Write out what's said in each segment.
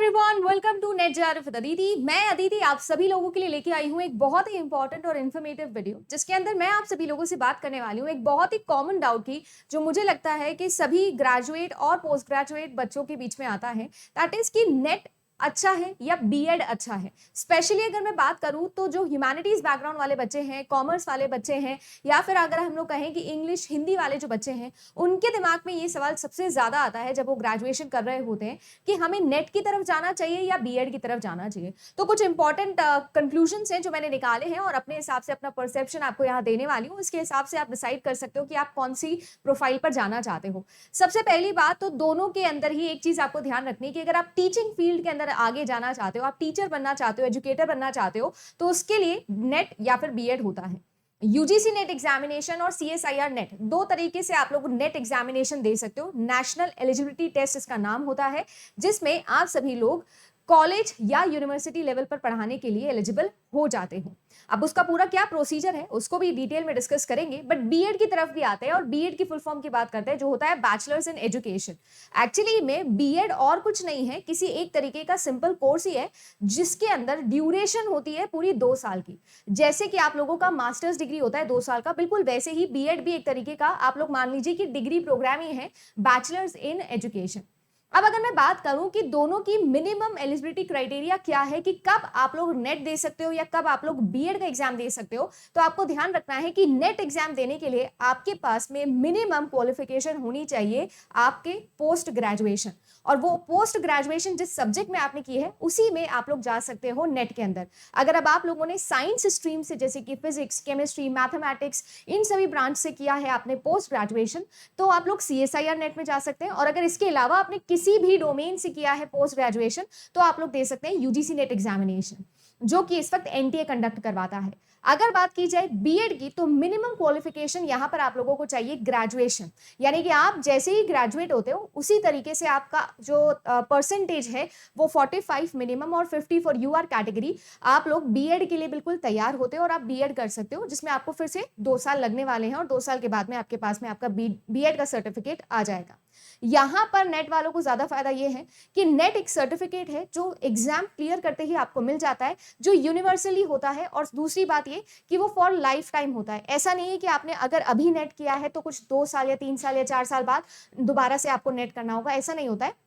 Everyone, welcome to NET Jar with Aditi. मैं अदिति आप सभी लोगों के लिए लेके आई हूँ एक बहुत ही इंपॉर्टेंट और इन्फॉर्मेटिव वीडियो, जिसके अंदर मैं आप सभी लोगों से बात करने वाली हूँ एक बहुत ही कॉमन डाउट की, जो मुझे लगता है कि सभी ग्रेजुएट और पोस्ट ग्रेजुएट बच्चों के बीच में आता है। दैट इज कि नेट अच्छा है या बीएड अच्छा है। स्पेशली अगर मैं बात करूं तो जो ह्यूमैनिटीज बैकग्राउंड वाले बच्चे हैं, कॉमर्स वाले बच्चे हैं, या फिर अगर हम लोग कहें कि इंग्लिश हिंदी वाले जो बच्चे हैं, उनके दिमाग में ये सवाल सबसे ज्यादा आता है जब वो ग्रेजुएशन कर रहे होते हैं कि हमें नेट की तरफ जाना चाहिए या बीएड की तरफ जाना चाहिए। तो कुछ इंपॉर्टेंट कंक्लूजन्स हैं जो मैंने निकाले हैं और अपने हिसाब से अपना परसेप्शन आपको यहाँ देने वाली हूँ। इसके हिसाब से आप डिसाइड कर सकते हो कि आप कौन सी प्रोफाइल पर जाना चाहते हो। सबसे पहली बात तो दोनों के अंदर ही एक चीज आपको ध्यान रखनी है कि अगर आप टीचिंग फील्ड के अंदर आगे जाना चाहते हो, आप टीचर बनना चाहते हो, एजुकेटर बनना चाहते हो, तो उसके लिए नेट या फिर बीएड होता है। यूजीसी नेट एग्जामिनेशन और सीएसआईआर नेट, दो तरीके से आप लोग नेट एग्जामिनेशन दे सकते हो। नेशनल एलिजिबिलिटी टेस्ट इसका नाम होता है, जिसमें आप सभी लोग कॉलेज या यूनिवर्सिटी लेवल पर पढ़ाने के लिए एलिजिबल हो जाते हो। अब उसका पूरा क्या प्रोसीजर है उसको भी डिटेल में डिस्कस करेंगे, बट बीएड की तरफ भी आते हैं और बीएड की फुल फॉर्म की बात करते हैं, जो होता है बैचलर्स इन एजुकेशन। एक्चुअली में बीएड और कुछ नहीं है, किसी एक तरीके का सिंपल कोर्स ही है, जिसके अंदर ड्यूरेशन होती है पूरी 2 साल की। जैसे कि आप लोगों का मास्टर्स डिग्री होता है 2 साल का, बिल्कुल वैसे ही बीएड भी एक तरीके का आप लोग मान लीजिए कि डिग्री प्रोग्राम ही है, बैचलर्स इन एजुकेशन। अब अगर मैं बात करूं कि दोनों की मिनिमम एलिजिबिलिटी क्राइटेरिया क्या है कि कब आप लोग नेट दे सकते हो या कब आप लोग बीएड का एग्जाम दे सकते हो, तो आपको ध्यान रखना है कि नेट एग्जाम देने के लिए आपके पास में मिनिमम क्वालिफिकेशन होनी चाहिए आपके पोस्ट ग्रेजुएशन, और वो पोस्ट ग्रेजुएशन जिस सब्जेक्ट में आपने की है उसी में आप लोग जा सकते हो नेट के अंदर। अगर अब आप लोगों ने साइंस स्ट्रीम से, जैसे कि फिजिक्स, केमिस्ट्री, मैथमेटिक्स, इन सभी ब्रांच से किया है आपने पोस्ट ग्रेजुएशन, तो आप लोग सीएसआईआर नेट में जा सकते हैं। और अगर इसके अलावा आपने किसी भी डोमेन से किया है पोस्ट ग्रेजुएशन, तो आप लोग दे सकते हैं यूजीसी नेट एग्जामिनेशन, जो कि इस वक्त एनटीए कंडक्ट करवाता है। अगर बात की जाए बीएड की, तो मिनिमम क्वालिफिकेशन यहां पर आप लोगों को चाहिए ग्रेजुएशन, यानी कि आप जैसे ही ग्रेजुएट होते हो उसी तरीके से आपका जो परसेंटेज है वो 45 मिनिमम और 50 फॉर यूआर कैटेगरी, आप लोग बीएड के लिए बिल्कुल तैयार होते हो और आप बीएड कर सकते हो, जिसमें आपको फिर से 2 साल लगने वाले हैं और 2 साल के बाद में आपके पास में आपका बीएड का सर्टिफिकेट आ जाएगा। यहां पर नेट वालों को ज्यादा फायदा ये है कि नेट एक सर्टिफिकेट है जो एग्जाम क्लियर करते ही आपको मिल जाता है, जो यूनिवर्सली होता है, और दूसरी बात ये कि वो फॉर लाइफ टाइम होता है। ऐसा नहीं है कि आपने अगर अभी नेट किया है तो कुछ 2 साल या 3 साल या 4 साल बाद दोबारा से आपको नेट करना होगा, ऐसा नहीं होता है।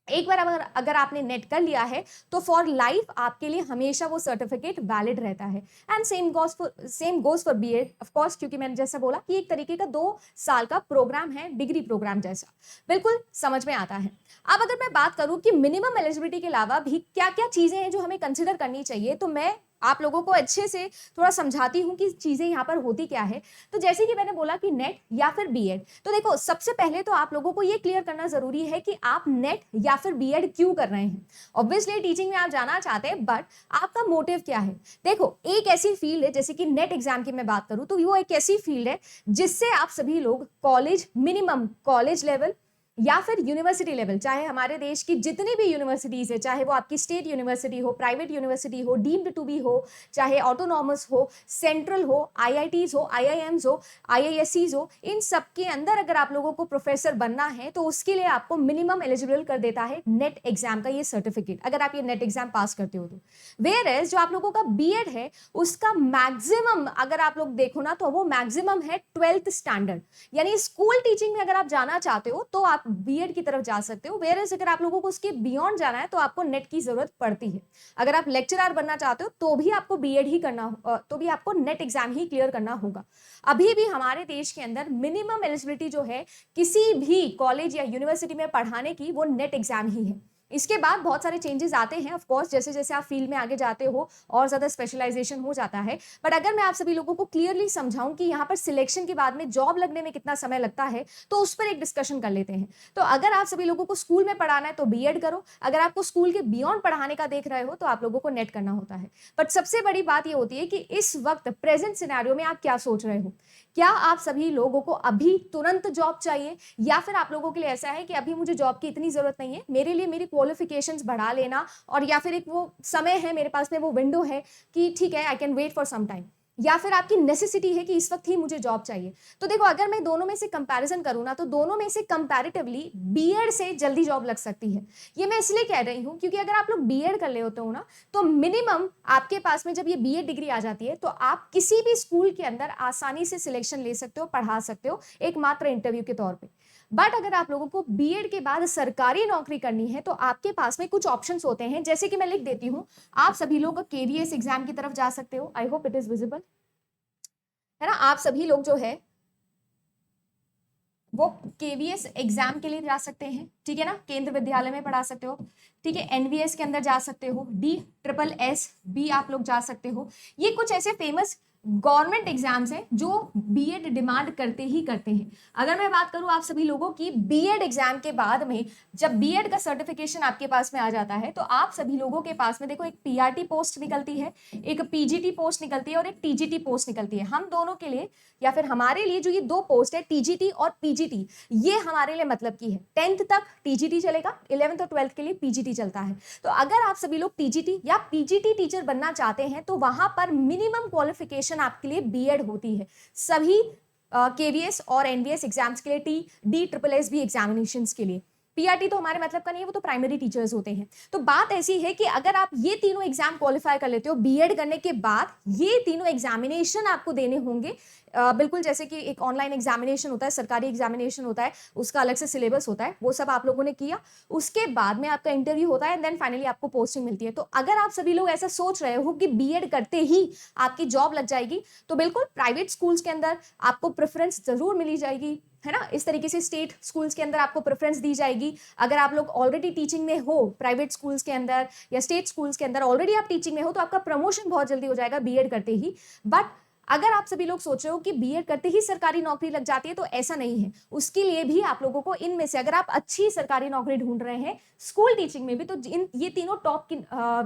एक बार अगर आपने नेट कर लिया है तो फॉर लाइफ आपके लिए हमेशा वो सर्टिफिकेट वैलिड रहता है। And same goes for BEd of course, क्योंकि मैंने जैसा बोला कि एक तरीके का 2 साल का प्रोग्राम है, डिग्री प्रोग्राम जैसा, बिल्कुल समझ में आता है। अब अगर मैं बात करूं कि मिनिमम एलिजिबिलिटी के अलावा भी क्या क्या चीजें हैं जो हमें कंसिडर करनी चाहिए, तो मैं आप लोगों को अच्छे से थोड़ा समझाती हूँ कि चीजें यहाँ पर होती क्या है। तो जैसे कि मैंने बोला कि नेट या फिर बीएड, तो देखो सबसे पहले तो आप लोगों को ये क्लियर करना जरूरी है कि आप नेट या फिर बीएड क्यों कर रहे हैं। ऑब्वियसली टीचिंग में आप जाना चाहते हैं, बट आपका मोटिव क्या है। देखो एक ऐसी फील्ड है, जैसे कि नेट एग्जाम की मैं बात करूं तो वो एक ऐसी फील्ड है जिससे आप सभी लोग कॉलेज, मिनिमम कॉलेज लेवल या फिर यूनिवर्सिटी लेवल, चाहे हमारे देश की जितनी भी यूनिवर्सिटीज है, चाहे वो आपकी स्टेट यूनिवर्सिटी हो, प्राइवेट यूनिवर्सिटी हो, डीम्ड टू बी हो, चाहे ऑटोनॉमस हो, सेंट्रल हो, आईआईटीज हो, आईआईएम्स हो, आईआईएससीज हो, इन सब के अंदर अगर आप लोगों को प्रोफेसर बनना है तो उसके लिए आपको मिनिमम एलिजिबल कर देता है नेट एग्जाम का ये सर्टिफिकेट, अगर आप ये नेट एग्जाम पास करते हो तो। वेयर एज जो आप लोगों का बीएड है उसका मैक्सिमम अगर आप लोग देखो ना, तो वो मैक्सिमम है 12th स्टैंडर्ड, यानी स्कूल टीचिंग में अगर आप जाना चाहते हो तो आप बीएड की तरफ जा सकते हो। वेयर एज अगर आप लोगों को उसके बियॉन्ड जाना है तो आपको नेट की जरूरत पड़ती है। अगर आप लेक्चरर बनना चाहते हो तो भी आपको बीएड ही करना तो भी आपको नेट एग्जाम ही क्लियर करना होगा। अभी भी हमारे देश के अंदर मिनिमम एलिजिबिलिटी जो है किसी भी कॉलेज या यूनिवर्सिटी में पढ़ाने की, वो नेट एग्जाम ही है। इसके बाद बहुत सारे चेंजेस आते हैं ऑफ कोर्स, जैसे जैसे आप फील्ड में आगे जाते हो और ज्यादा स्पेशलाइजेशन हो जाता है। बट अगर मैं आप सभी लोगों को क्लियरली समझाऊं कि यहाँ पर सिलेक्शन के बाद में जॉब लगने में कितना समय लगता है, तो उस पर एक डिस्कशन कर लेते हैं। तो अगर आप सभी लोगों को स्कूल में पढ़ाना है तो बीएड करो, अगर आपको स्कूल के बियॉन्ड पढ़ाने का देख रहे हो तो आप लोगों को नेट करना होता है। बट सबसे बड़ी बात यह होती है कि इस वक्त प्रेजेंट सिनेरियो में आप क्या सोच रहे हो। क्या आप सभी लोगों को अभी तुरंत जॉब चाहिए, या फिर आप लोगों के लिए ऐसा है कि अभी मुझे जॉब की इतनी जरूरत नहीं है, मेरे लिए मेरी क्वालिफिकेशंस बढ़ा लेना, और या फिर एक वो समय है मेरे पास में, वो विंडो है कि ठीक है I can wait for some time. या फिर आपकी नेसेसिटी है कि इस वक्त ही मुझे जॉब चाहिए। तो देखो, अगर मैं दोनों में से कंपैरिजन करूँ ना, तो दोनों में से कंपैरेटिवली बीएड से जल्दी जॉब लग सकती है। ये मैं इसलिए कह रही हूँ क्योंकि अगर आप लोग बीएड कर ले होते हो ना, तो मिनिमम आपके पास में जब ये बीएड डिग्री आ जाती है तो आप किसी भी स्कूल के अंदर आसानी से सिलेक्शन ले सकते हो, पढ़ा सकते हो, एकमात्र इंटरव्यू के तौर पर। बट अगर आप लोगों को बीएड के बाद सरकारी नौकरी करनी है तो आपके पास में कुछ ऑप्शंस होते हैं, जैसे कि मैं लिख देती हूँ। आप सभी लोग केवीएस एग्जाम की तरफ जा सकते हो। I hope it is visible, है ना। आप सभी लोग जो है वो केवीएस एग्जाम के लिए जा सकते हैं, ठीक है ना। केंद्र विद्यालय में पढ़ा सकते हो, ठीक है। एनवीएस के अंदर जा सकते हो, DSSS भी आप लोग जा सकते हो। ये कुछ ऐसे फेमस गवर्नमेंट एग्जाम्स हैं जो बीएड डिमांड करते ही करते हैं। अगर मैं बात करूं आप सभी लोगों की बीएड एग्जाम के बाद में, जब बीएड का सर्टिफिकेशन आपके पास में आ जाता है तो आप सभी लोगों के पास में देखो एक पीआरटी पोस्ट निकलती है, एक पीजीटी पोस्ट निकलती है और एक टीजीटी पोस्ट निकलती है। हम दोनों के लिए या फिर हमारे लिए जो ये दो पोस्ट है टीजीटी और पीजीटी, ये हमारे लिए मतलब की है 10th तक टीजीटी चलेगा, 11th और 12th के लिए पीजीटी चलता है। तो अगर आप सभी लोग टीजीटी या पीजीटी टीचर बनना चाहते हैं तो वहां पर मिनिमम क्वालिफिकेशन आपके लिए बीएड होती है। सभी केवीएस और एनवीएस एग्जाम्स के लिए, DSSS भी एग्जामिनेशंस के लिए। पीआरटी तो हमारे मतलब का नहीं है, वो तो प्राइमरी टीचर्स होते हैं। तो बात ऐसी है कि अगर आप ये तीनों एग्जाम क्वालिफाई कर लेते हो बीएड करने के बाद, ये तीनों एग्जामिनेशन आपको देने होंगे। बिल्कुल जैसे कि एक ऑनलाइन एग्जामिनेशन होता है, सरकारी एग्जामिनेशन होता है, उसका अलग से सिलेबस होता है, वो सब आप लोगों ने किया। उसके बाद में आपका इंटरव्यू होता है एंड देन फाइनली आपको पोस्टिंग मिलती है। तो अगर आप सभी लोग ऐसा सोच रहे हो कि बीएड करते ही आपकी जॉब लग जाएगी, तो बिल्कुल प्राइवेट स्कूल्स के अंदर आपको प्रेफरेंस जरूर मिली जाएगी, है ना। इस तरीके से स्टेट स्कूल्स के अंदर आपको प्रेफरेंस दी जाएगी। अगर आप लोग ऑलरेडी टीचिंग में हो प्राइवेट स्कूल्स के अंदर या स्टेट स्कूल्स के अंदर, ऑलरेडी आप टीचिंग में हो, तो आपका प्रमोशन बहुत जल्दी हो जाएगा बीएड करते ही। बट अगर आप सभी लोग सोच रहे हो कि बीएड करते ही सरकारी नौकरी लग जाती है, तो ऐसा नहीं है। उसके लिए भी आप लोगों को इनमें से अगर आप अच्छी सरकारी नौकरी ढूंढ रहे हैं स्कूल टीचिंग में भी, तो ये तीनों टॉप की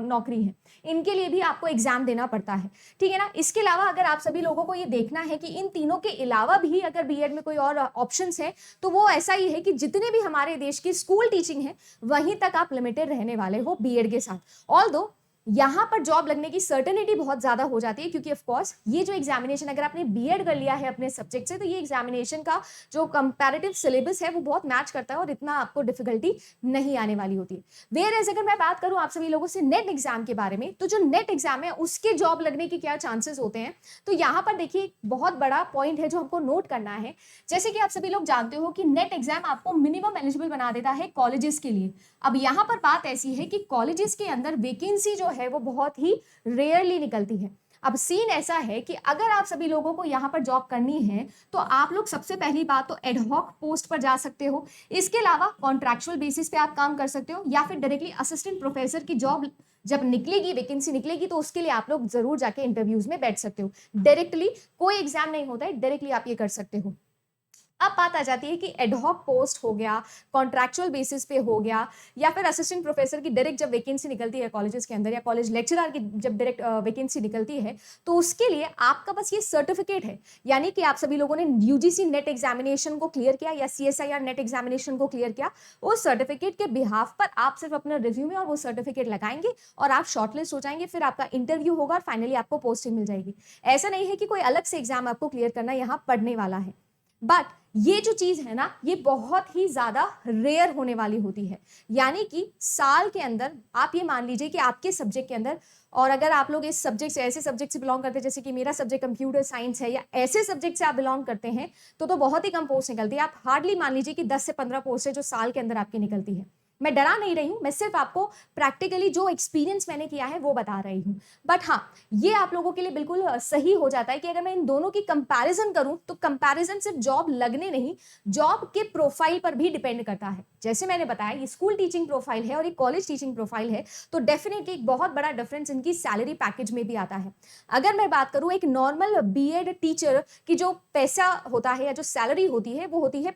नौकरी है, इनके लिए भी आपको एग्जाम देना पड़ता है, ठीक है ना। इसके अलावा अगर आप सभी लोगों को ये देखना है कि इन तीनों के अलावा भी अगर बीएड में कोई और ऑप्शंस है, तो वो ऐसा ही है कि जितने भी हमारे देश की स्कूल टीचिंग है वहीं तक आप लिमिटेड रहने वाले हो बीएड के साथ। ऑल्दो यहाँ पर जॉब लगने की सर्टेनिटी बहुत ज्यादा हो जाती है, क्योंकि ऑफ कोर्स ये जो एग्जामिनेशन, अगर आपने बीएड कर लिया है अपने सब्जेक्ट से, तो ये एग्जामिनेशन का जो कंपैरेटिव सिलेबस है वो बहुत मैच करता है और इतना आपको डिफिकल्टी नहीं आने वाली होती है। वेयरएज अगर मैं बात करूं आप सभी लोगों से नेट एग्जाम के बारे में, तो जो नेट एग्जाम है उसके जॉब लगने के क्या चांसेस होते हैं, तो यहाँ पर देखिए बहुत बड़ा पॉइंट है जो हमको नोट करना है। जैसे कि आप सभी लोग जानते हो कि नेट एग्जाम आपको मिनिमम एलिजिबल बना देता है कॉलेजेस के लिए। अब यहाँ पर बात ऐसी है कि कॉलेजेस के अंदर वैकेंसी जो है वो बहुत ही रेयरली निकलती है। अब सीन ऐसा है कि अगर आप सभी लोगों को यहाँ पर जॉब करनी है तो आप लोग सबसे पहली बात तो एडहॉक पोस्ट पर जा सकते हो। इसके अलावा कॉन्ट्रैक्चुअल बेसिस पे आप काम कर सकते हो, या फिर डायरेक्टली असिस्टेंट प्रोफेसर की जॉब जब निकलेगी, वैकेंसी निकलेगी, तो उसके लिए आप लोग जरूर जाके इंटरव्यूज में बैठ सकते हो। डायरेक्टली कोई एग्जाम नहीं होता है, डायरेक्टली आप ये कर सकते हो। अब बात आ जाती है कि एडहॉक पोस्ट हो गया, कॉन्ट्रैक्चुअल बेसिस पे हो गया, या फिर असिस्टेंट प्रोफेसर की डायरेक्ट जब वैकेंसी निकलती है कॉलेजेस के अंदर, या कॉलेज लेक्चरर की जब डायरेक्ट वैकेंसी निकलती है, तो उसके लिए आपका बस ये सर्टिफिकेट है, यानी कि आप सभी लोगों ने यूजीसी नेट एग्जामिनेशन को क्लियर किया या सीएसआईआर नेट एग्जामिनेशन को क्लियर किया, उस सर्टिफिकेट के बिहाफ पर आप सिर्फ अपना रिव्यू में और वो सर्टिफिकेट लगाएंगे और आप शॉर्टलिस्ट हो जाएंगे। फिर आपका इंटरव्यू होगा और फाइनली आपको पोस्टिंग मिल जाएगी। ऐसा नहीं है कि कोई अलग से एग्जाम आपको क्लियर करना यहाँ पढ़ने वाला है। बट ये जो चीज है ना, ये बहुत ही ज्यादा रेयर होने वाली होती है। यानी कि साल के अंदर आप ये मान लीजिए कि आपके सब्जेक्ट के अंदर, और अगर आप लोग इस सब्जेक्ट से, ऐसे सब्जेक्ट से बिलोंग करते हैं जैसे कि मेरा सब्जेक्ट कंप्यूटर साइंस है, या ऐसे सब्जेक्ट से आप बिलोंग करते हैं, तो बहुत ही कम पोस्ट निकलती है। आप हार्डली मान लीजिए कि 10 से 15 पोस्ट है जो साल के अंदर आपकी निकलती है। मैं डरा नहीं रही हूं, मैं सिर्फ आपको प्रैक्टिकली जो एक्सपीरियंस मैंने किया है वो बता रही हूं। बट हाँ, ये आप लोगों के लिए बिल्कुल सही हो जाता है कि अगर मैं इन दोनों की कंपैरिजन करूं, तो कंपैरिजन सिर्फ जॉब लगने नहीं, जॉब के प्रोफाइल पर भी डिपेंड करता है। जैसे मैंने बताया, ये स्कूल टीचिंग प्रोफाइल है और ये कॉलेज टीचिंग प्रोफाइल है, तो डेफिनेटली एक बहुत बड़ा डिफरेंस इनकी सैलरी पैकेज में भी आता है। अगर मैं बात करूं एक नॉर्मल बीएड टीचर की जो पैसा होता है या जो सैलरी होती है, वो होती है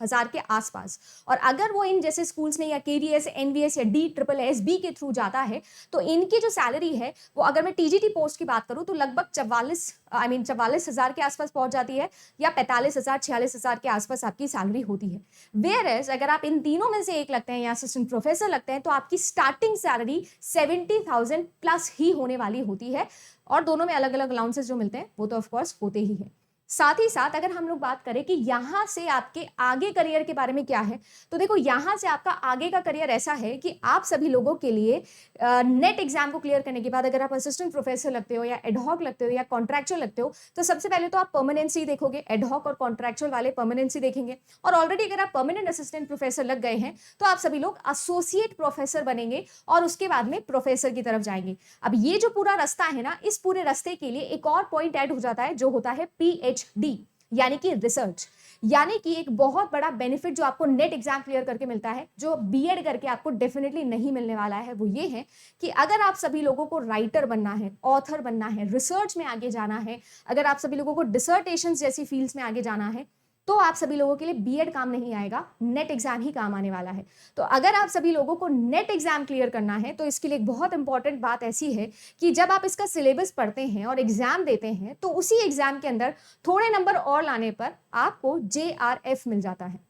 हजार के आसपास। और अगर वो इन जैसे स्कूल्स में या केवीएस, एनवीएस या डी ट्रिपल एस बी के थ्रू जाता है तो इनकी जो सैलरी है वो, अगर मैं टीजीटी पोस्ट की बात करूं तो लगभग 44,000 के आसपास पहुंच जाती है, या 45,000 46,000 के आसपास आपकी सैलरी होती है। वेयर एज अगर आप इन तीनों में से एक लगते हैं या असिस्टेंट प्रोफेसर लगते हैं तो आपकी स्टार्टिंग सैलरी 70,000 प्लस ही होने वाली होती है। और दोनों में अलग अलग अलाउंसेस जो मिलते हैं वो तो ऑफकोर्स होते ही हैं। साथ ही साथ अगर हम लोग बात करें कि यहाँ से आपके आगे करियर के बारे में क्या है, तो देखो यहाँ से आपका आगे का करियर ऐसा है कि आप सभी लोगों के लिए नेट एग्जाम को क्लियर करने के बाद अगर आप असिस्टेंट प्रोफेसर लगते हो या एडहॉक लगते हो या कॉन्ट्रैक्चुअल लगते हो तो सबसे पहले तो आप परमानेंसी देखोगे, एडहॉक और कॉन्ट्रैक्चुअल वाले परमानेंसी देखेंगे। और ऑलरेडी अगर आप परमानेंट असिस्टेंट प्रोफेसर लग गए हैं तो आप सभी लोग एसोसिएट प्रोफेसर बनेंगे और उसके बाद में प्रोफेसर की तरफ जाएंगे। अब ये जो पूरा रास्ता है ना, इस पूरे रास्ते के लिए एक और पॉइंट ऐड हो जाता है जो होता है पीएचडी यानी कि रिसर्च। यानी कि एक बहुत बड़ा बेनिफिट जो आपको नेट एग्जाम क्लियर करके मिलता है, जो बीएड करके आपको डेफिनेटली नहीं मिलने वाला है, वो ये है कि अगर आप सभी लोगों को राइटर बनना है, ऑथर बनना है, रिसर्च में आगे जाना है, अगर आप सभी लोगों को डिसर्टेशंस जैसी फील्ड्स में आगे जाना है, तो आप सभी लोगों के लिए बीएड काम नहीं आएगा, नेट एग्जाम ही काम आने वाला है। तो अगर आप सभी लोगों को नेट एग्जाम क्लियर करना है तो इसके लिए एक बहुत इंपॉर्टेंट बात ऐसी है कि जब आप इसका सिलेबस पढ़ते हैं और एग्जाम देते हैं तो उसी एग्जाम के अंदर थोड़े नंबर और लाने पर आपको जेआरएफ मिल जाता है।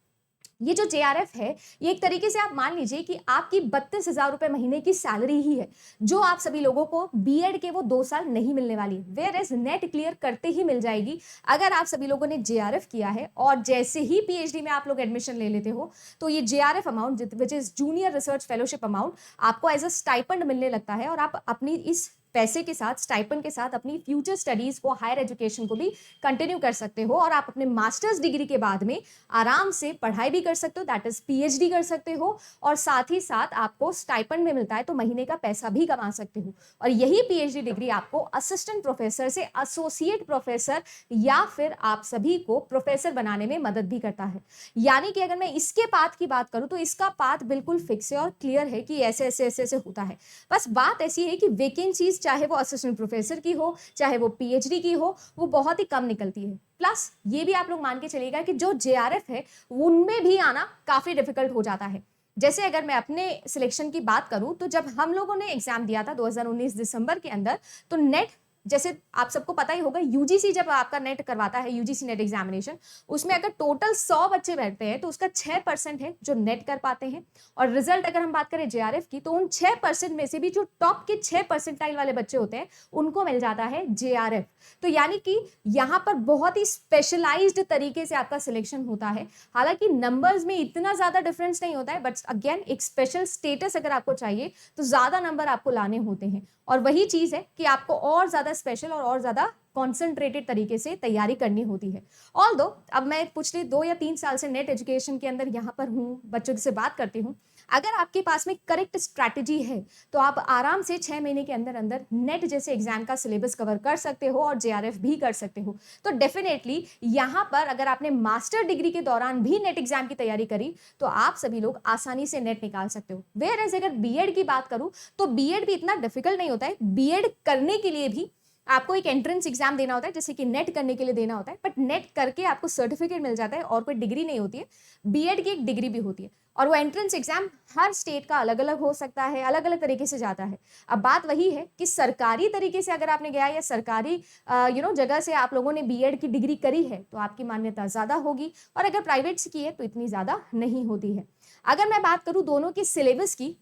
ये जो जेआरएफ है ये एक तरीके से आप मान लीजिए कि आपकी 32,000 रुपए महीने की सैलरी ही है, जो आप सभी लोगों को बीएड के वो 2 साल नहीं मिलने वाली, वेयर एज नेट क्लियर करते ही मिल जाएगी। अगर आप सभी लोगों ने जेआरएफ किया है और जैसे ही पीएचडी में आप लोग एडमिशन ले लेते हो तो ये JRF amount which is junior research fellowship amount आपको एज अ स्टाइपेंड मिलने लगता है और आप अपनी इस पैसे के साथ, स्टाइपेंड के साथ अपनी फ्यूचर स्टडीज को, हायर एजुकेशन को भी कंटिन्यू कर सकते हो और आप अपने मास्टर्स डिग्री के बाद में आराम से पढ़ाई भी कर सकते हो, दैट इज पीएचडी कर सकते हो और साथ ही साथ आपको स्टाइपेंड में मिलता है तो महीने का पैसा भी कमा सकते हो। और यही पीएचडी डिग्री आपको असिस्टेंट प्रोफेसर से एसोसिएट प्रोफेसर या फिर आप सभी को प्रोफेसर बनाने में मदद भी करता है। यानी कि अगर मैं इसके पाथ की बात करूं तो इसका पाथ बिल्कुल फिक्स है और क्लियर है कि ऐसे ऐसे ऐसे ऐसे होता है। बस बात ऐसी है कि वैकेंसीज चाहे वो असिस्टेंट प्रोफेसर की हो चाहे वो पीएचडी की हो वो बहुत ही कम निकलती है। प्लस ये भी आप लोग मान के चलिएगा कि जो जेआरएफ है उनमें भी आना काफी डिफिकल्ट हो जाता है। जैसे अगर मैं अपने सिलेक्शन की बात करूं तो जब हम लोगों ने एग्जाम दिया था 2019 दिसंबर के अंदर तो नेट, जैसे आप सबको पता ही होगा, यूजीसी जब आपका नेट करवाता है, यूजीसी नेट एग्जामिनेशन, उसमें अगर टोटल 100 बच्चे बैठते हैं तो उसका 6% है जो नेट कर पाते हैं। और रिजल्ट अगर हम बात करें जेआरएफ की तो उन 6% में से भी जो टॉप के 6 परसेंटाइल वाले बच्चे होते हैं उनको मिल जाता है जेआरएफ। तो यानी कि यहाँ पर बहुत ही स्पेशलाइज्ड तरीके से आपका सिलेक्शन होता है। हालांकि नंबर्स में इतना ज्यादा डिफरेंस नहीं होता है, बट अगेन एक स्पेशल स्टेटस अगर आपको चाहिए तो ज्यादा नंबर आपको लाने होते हैं। और वही चीज है कि आपको और ज्यादा स्पेशल और ज्यादा कॉन्सेंट्रेटेड तरीके से तैयारी करनी होती है। ऑल्दो अब मैं पिछले 2 या 3 साल से नेट एजुकेशन के अंदर यहाँ पर हूँ, बच्चों से बात करती हूँ। अगर आपके पास में करेक्ट स्ट्रैटेजी है तो आप आराम से 6 महीने के अंदर अंदर नेट जैसे एग्जाम का सिलेबस कवर कर सकते हो और जेआरएफ भी कर सकते हो। तो डेफिनेटली यहाँ पर अगर आपने मास्टर डिग्री के दौरान भी नेट एग्जाम की तैयारी करी तो आप सभी लोग आसानी से नेट निकाल सकते हो। वेयर एज अगर बीएड की बात करूं तो बीएड भी इतना डिफिकल्ट नहीं होता है। बीएड करने के लिए भी आपको एक एंट्रेंस एग्जाम देना होता है, जैसे कि नेट करने के लिए देना होता है, बट नेट करके आपको सर्टिफिकेट मिल जाता है और कोई डिग्री नहीं होती है। बीएड की एक डिग्री भी होती है और वो एंट्रेंस एग्जाम हर स्टेट का अलग अलग हो सकता है, अलग अलग तरीके से जाता है। अब बात वही है कि सरकारी तरीके से अगर आपने गया या सरकारी जगह से आप लोगों ने बीएड की डिग्री करी है तो आपकी मान्यता ज्यादा होगी और अगर प्राइवेट से की है तो इतनी ज्यादा नहीं होती है। अगर मैं बात करूं दोनों के सिलेबस की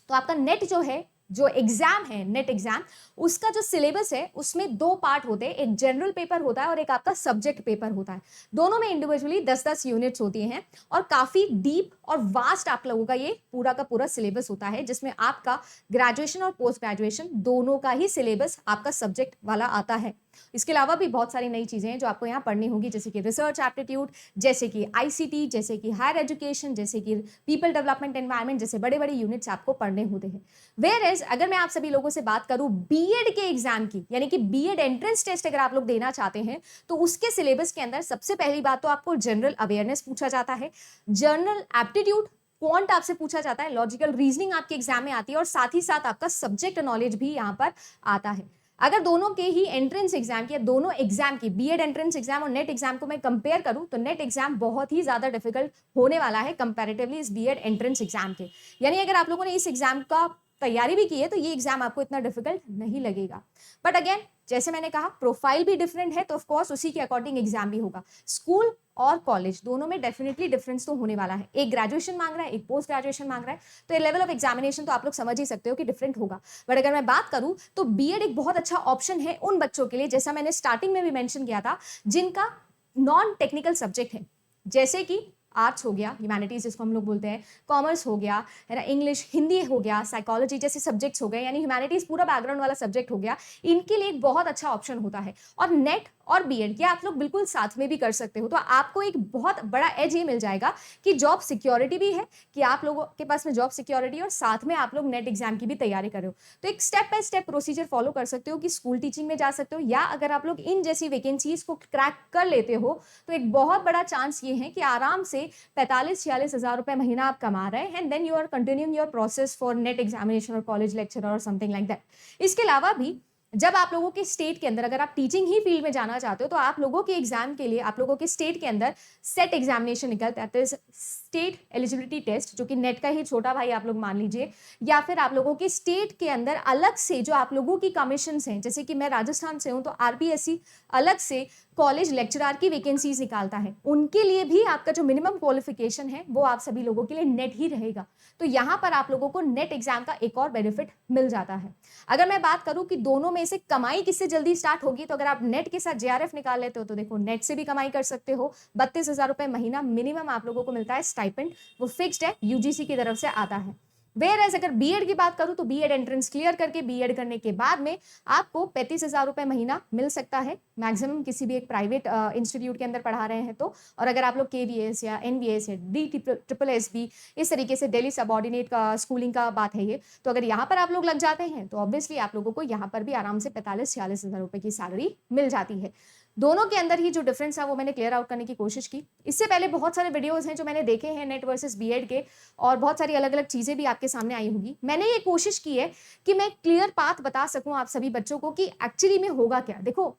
तो आपका नेट जो है, जो एग्जाम है नेट एग्जाम, उसका जो सिलेबस है उसमें 2 पार्ट होते हैं, एक जनरल पेपर होता है और एक आपका सब्जेक्ट पेपर होता है। दोनों में इंडिविजुअली 10-10 यूनिट्स होती हैं और काफी डीप और वास्ट आप लोगों का ये पूरा का पूरा सिलेबस होता है, जिसमें आपका ग्रेजुएशन और पोस्ट ग्रेजुएशन दोनों का ही सिलेबस आपका सब्जेक्ट वाला आता है। इसके अलावा भी बहुत सारी नई चीजें हैं जो आपको यहाँ पढ़नी होगी, जैसे कि रिसर्च एप्टीट्यूड, जैसे कि आईसीटी, जैसे कि हायर एजुकेशन, जैसे कि पीपल डेवलपमेंट एनवायरनमेंट, जैसे बड़े बड़े यूनिट्स आपको पढ़ने होते हैं। वेयर एज अगर मैं आप सभी लोगों से बात करूं बीएड के एग्जाम की, यानी कि बीएड एंट्रेंस टेस्ट अगर आप लोग देना चाहते हैं तो उसके सिलेबस के अंदर सबसे पहली बात तो आपको जनरल अवेयरनेस पूछा जाता है, जनरल एप्टीट्यूड क्वांट आपसे पूछा जाता है, लॉजिकल रीजनिंग आपके एग्जाम में आती है और साथ ही साथ आपका सब्जेक्ट नॉलेज भी यहाँ पर आता है। अगर दोनों के ही एंट्रेंस एग्जाम की या दोनों एग्जाम की बीएड एंट्रेंस एग्जाम और नेट एग्जाम को मैं कंपेयर करूं तो नेट एग्जाम बहुत ही ज्यादा डिफिकल्ट होने वाला है कंपैरेटिवली इस बीएड एंट्रेंस एग्जाम के। यानी अगर आप लोगों ने इस एग्जाम का तैयारी भी की है तो ये एग्जाम आपको इतना डिफिकल्ट नहीं लगेगा। बट अगेन जैसे मैंने कहा प्रोफाइल भी डिफरेंट है तो ऑफ कोर्स उसी के अकॉर्डिंग एग्जाम भी होगा। स्कूल और कॉलेज दोनों में डेफिनेटली डिफरेंस तो होने वाला है। एक ग्रेजुएशन मांग रहा है, एक पोस्ट ग्रेजुएशन मांग रहा है, तो ये लेवल ऑफ एग्जामिनेशन तो आप लोग समझ ही सकते हो कि डिफरेंट होगा। बट अगर मैं बात करूं तो बीएड एक बहुत अच्छा ऑप्शन है उन बच्चों के लिए, जैसा मैंने स्टार्टिंग में भी मेंशन किया था, जिनका नॉन टेक्निकल सब्जेक्ट है, जैसे कि आर्ट्स हो गया, ह्यूमैनिटीज जिसको हम लोग बोलते हैं, कॉमर्स हो गया है ना, इंग्लिश, हिंदी हो गया, साइकोलॉजी जैसे सब्जेक्ट्स हो गए, यानी ह्यूमैनिटीज पूरा बैकग्राउंड वाला सब्जेक्ट हो गया, इनके लिए एक बहुत अच्छा ऑप्शन होता है। और नेट और बीएड ये आप लोग बिल्कुल साथ में भी कर सकते हो, तो आपको एक बहुत बड़ा एज ये मिल जाएगा कि जॉब सिक्योरिटी भी है, कि आप लोगों के पास में जॉब सिक्योरिटी और साथ में आप लोग नेट एग्जाम की भी तैयारी कर रहे हो। तो एक step by step procedure follow कर सकते हो कि स्कूल टीचिंग में जा सकते हो, या अगर आप लोग इन जैसी वैकेंसीज को क्रैक कर लेते हो तो एक बहुत बड़ा चांस ये है कि आराम से 45-46 हज़ार रुपए महीना आप कमा रहे हैं, and then you are continuing your process for NET examination और कॉलेज लेक्चर और समथिंग लाइक दैट। इसके अलावा भी जब आप लोगों के स्टेट के अंदर अगर आप टीचिंग ही फील्ड में जाना चाहते हो तो आप लोगों के एग्जाम के लिए आप लोगों के स्टेट के अंदर सेट एग्जामिनेशन निकलता है, स्टेट एलिजिबिलिटी टेस्ट, जो कि नेट का ही छोटा भाई आप लोग मान लीजिए, या फिर आप लोगों के स्टेट के अंदर अलग से जो आप लोगों की कमीशन हैं, जैसे कि मैं राजस्थान से हूं तो आरपीएससी अलग से कॉलेज लेक्चरर की वैकेंसीज निकालता है, उनके लिए भी आपका जो मिनिमम क्वालिफिकेशन है वो आप सभी लोगों के लिए नेट ही रहेगा। तो यहाँ पर आप लोगों को नेट एग्जाम का एक और बेनिफिट मिल जाता है। अगर मैं बात करूं कि दोनों में से कमाई किससे जल्दी स्टार्ट होगी, तो अगर आप नेट के साथ जेआरएफ निकाल लेते हो तो देखो नेट से भी कमाई कर सकते हो। 32,000 रुपए महीना मिनिमम आप लोगों को मिलता है स्टाइपेंड, वो फिक्स्ड है, यूजीसी की तरफ से आता है। वेयर एज अगर बीएड की बात करूं तो बीएड एंट्रेंस क्लियर करके बीएड करने के बाद में आपको 35,000 रुपए महीना मिल सकता है मैक्सिमम किसी भी एक प्राइवेट इंस्टीट्यूट के अंदर पढ़ा रहे हैं तो। और अगर आप लोग केवीएस या एनवीएस या DSSB इस तरीके से दिल्ली सबऑर्डिनेट का स्कूलिंग का बात है ये, तो अगर यहाँ पर आप लोग लग जाते हैं तो ऑब्वियसली आप लोगों को यहाँ पर भी आराम से 45-46 हज़ार रुपए की सैलरी मिल जाती है। दोनों के अंदर ही जो डिफरेंस है वो मैंने क्लियर आउट करने की कोशिश की। इससे पहले बहुत सारे वीडियोस हैं जो मैंने देखे हैं नेट वर्सेस बीएड के, और बहुत सारी अलग अलग चीजें भी आपके सामने आई होंगी। मैंने ये कोशिश की है कि मैं क्लियर पाथ बता सकूं आप सभी बच्चों को कि एक्चुअली में होगा क्या। देखो,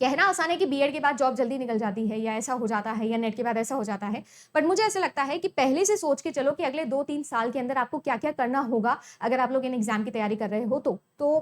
कहना आसान है कि बीएड के बाद जॉब जल्दी निकल जाती है या ऐसा हो जाता है या नेट के बाद ऐसा हो जाता है, बट मुझे ऐसा लगता है कि पहले से सोच के चलो कि अगले 2-3 साल के अंदर आपको क्या क्या करना होगा अगर आप लोग इन एग्जाम की तैयारी कर रहे हो तो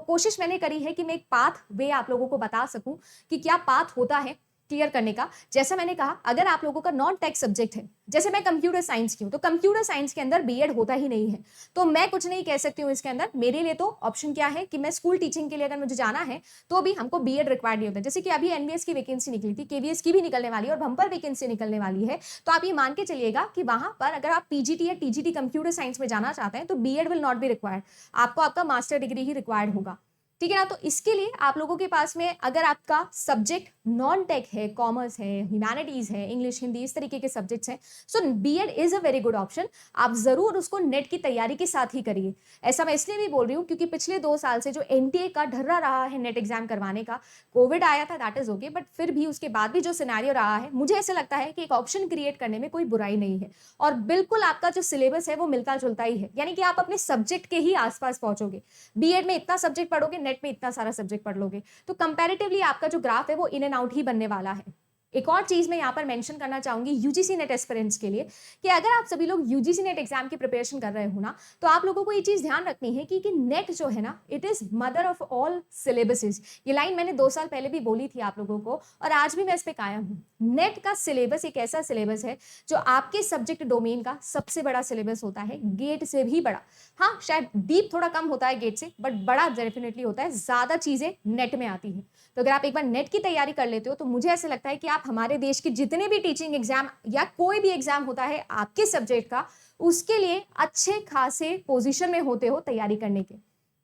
कोशिश मैंने करी है कि मैं एक पाथ वे आप लोगों को बता सकूं कि क्या पाथ होता है क्लियर करने का। जैसा मैंने कहा, अगर आप लोगों का नॉन टेक सब्जेक्ट है, जैसे मैं कंप्यूटर साइंस की हूं तो कंप्यूटर साइंस के अंदर बीएड होता ही नहीं है, तो मैं कुछ नहीं कह सकती हूं इसके अंदर। मेरे लिए तो ऑप्शन क्या है कि मैं स्कूल टीचिंग के लिए अगर मुझे जाना है तो भी हमको बीएड रिक्वायर्ड नहीं होता। जैसे कि अभी एनवीएस की वैकेंसी निकली थी, केवीएस की भी निकलने वाली है और बम्पर वैकेंसी निकलने वाली है, तो आप ये मान के चलिएगा कि वहां पर अगर आप पीजीटी या टीजीटी कंप्यूटर साइंस में जाना चाहते हैं तो BEd will not be required, आपको आपका मास्टर डिग्री ही रिक्वायर्ड होगा, ठीक है ना। तो इसके लिए आप लोगों के पास में अगर आपका सब्जेक्ट नॉन टेक है, कॉमर्स है, ह्यूमैनिटीज है, इंग्लिश, हिंदी, इस तरीके के सब्जेक्ट्स हैं, so BEd is a very good option. आप जरूर उसको नेट की तैयारी के साथ ही करिए। ऐसा मैं इसलिए भी बोल रही हूँ क्योंकि पिछले 2 साल से जो एनटीए का ढर्रा रहा है नेट एग्जाम करवाने का, कोविड आया था दैट इज ओके, बट फिर भी उसके बाद भी जो सिनेरियो रहा है, मुझे ऐसा लगता है कि एक ऑप्शन क्रिएट करने में कोई बुराई नहीं है। और बिल्कुल आपका जो सिलेबस है वो मिलता जुलता ही है, यानी कि आप अपने सब्जेक्ट के ही आसपास पहुंचोगे। बीएड में इतना सब्जेक्ट पढ़ोगे, नेट में इतना सारा सब्जेक्ट पढ़ लोगे, तो कंपैरेटिवली आपका जो ग्राफ है वो इन एंड आउट ही बनने वाला है। एक और चीज मैं यहाँ पर मेंशन करना चाहूंगी यूजीसी नेट एस्पिरेंट्स के लिए, कि अगर आप सभी लोग यूजीसी नेट एग्जाम की प्रिपरेशन कर रहे हो ना, तो आप लोगों को ये चीज ध्यान रखनी है कि नेट जो है ना, it is mother of all syllabuses. ये लाइन मैंने 2 साल पहले भी बोली थी आप लोगों को, और आज भी मैं इस पे कायम हूँ। नेट का सिलेबस एक ऐसा सिलेबस है जो आपके सब्जेक्ट डोमेन का सबसे बड़ा सिलेबस होता है, गेट से भी बड़ा। हाँ, शायद डीप थोड़ा कम होता है गेट से, बट बड़ा डेफिनेटली होता है, ज्यादा चीजें नेट में आती है। तो अगर आप एक बार नेट की तैयारी कर लेते हो तो मुझे ऐसा लगता है कि आप हमारे देश के जितने भी टीचिंग एग्जाम या कोई भी एग्जाम होता है आपके सब्जेक्ट का, उसके लिए अच्छे खासे पोजीशन में होते हो तैयारी करने के।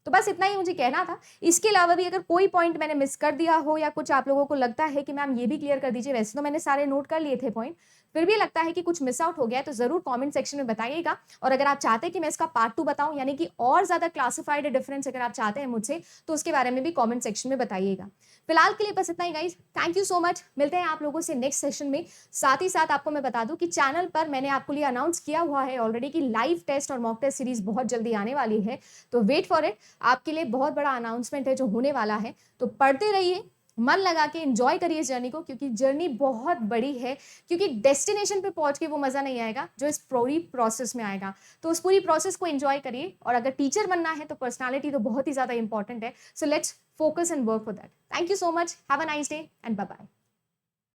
तो बस इतना ही मुझे कहना था। इसके अलावा भी अगर कोई पॉइंट मैंने मिस कर दिया हो या कुछ आप लोगों को लगता है कि मैम ये भी क्लियर कर दीजिए, वैसे तो मैंने सारे नोट कर लिए थे पॉइंट, फिर भी लगता है कि कुछ मिस आउट हो गया है तो जरूर कमेंट सेक्शन में बताइएगा। और अगर आप चाहते हैं कि मैं इसका पार्ट 2 बताऊं, यानी कि और ज्यादा क्लासिफाइड डिफरेंस अगर आप चाहते हैं मुझसे, तो उसके बारे में भी कमेंट सेक्शन में बताइएगा। फिलहाल के लिए बस इतना ही guys, thank you so much. मिलते हैं आप लोगों से नेक्स्ट सेशन में। साथ ही साथ आपको मैं बता दूं कि चैनल पर मैंने आपको लिए अनाउंस किया हुआ है ऑलरेडी कि लाइव टेस्ट और मॉक टेस्ट सीरीज बहुत जल्दी आने वाली है, तो वेट फॉर इट। आपके लिए बहुत बड़ा अनाउंसमेंट है जो होने वाला है। तो पढ़ते रहिए, मन लगा के एंजॉय करिए इस जर्नी को, क्योंकि जर्नी बहुत बड़ी है, क्योंकि डेस्टिनेशन पे पहुंच के वो मज़ा नहीं आएगा जो इस पूरी प्रोसेस में आएगा। तो उस पूरी प्रोसेस को एंजॉय करिए, और अगर टीचर बनना है तो पर्सनालिटी तो बहुत ही ज़्यादा इंपॉर्टेंट है। So let's focus and work for that. Thank you so much, have a nice day and bye bye.